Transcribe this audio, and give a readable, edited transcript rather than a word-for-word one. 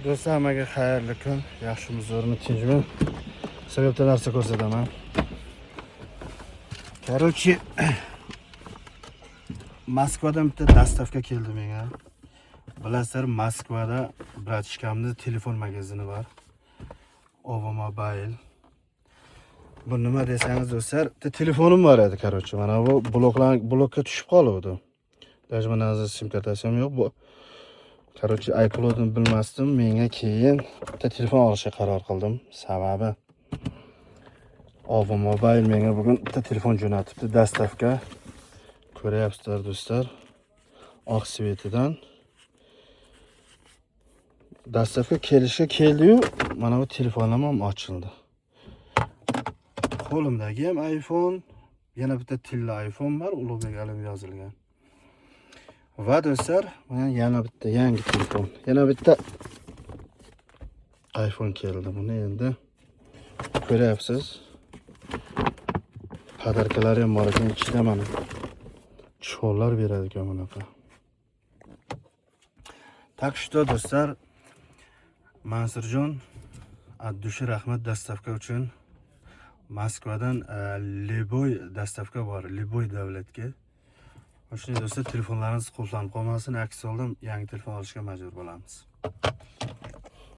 Do'stlar, hammaga xayrli kun, yaxshimi, zo'rmi, tinchmi? Sizga bitta narsa ko'rsataman. Короче, Moskvadan bitta dastavka keldi menga. Bilasizlar, Moskvada bratishkamning telefon magazini bor. Ovo Mobile. Bu nima desangiz do'stlar, telefonim bor edi, короче. Mana bu blokka tushib qoldi. Даже mana hozir sim kartasi ham yo'q. Bu короче, iCloud'ni bilmasdim. Menga keyin bitta telefon olishga qaror qildim. Sababi Ovo Mobile menga bugun bitta telefon jo'natibdi, dastavka. Ko'ryapsizlar do'stlar. Oq svetidan dastavka keldi-yu, mana bu telefonim ham ochildi. Qo'limdagi ham iPhone, yana bitta tilla iPhone bor, Ulug'bek Alim yozilgan. Va do'stlar, mana yana bitta yangi telefon, yana bitta iPhone keldi. Buni endi ko'ryapsiz. Podarkalari ham bor ekan, ichida mana cho'llar beradi ekan bunaqa. Так что do'stlar, Mansurjon, addushi rahmat dastavka uchun. Moskvadan Liboy dastavka bor, Liboy davlatga. Shunday do'stlar, telefonlaringiz qulflanib qolmasin, aks holda yangi telefon olishga majbur bo'lamiz.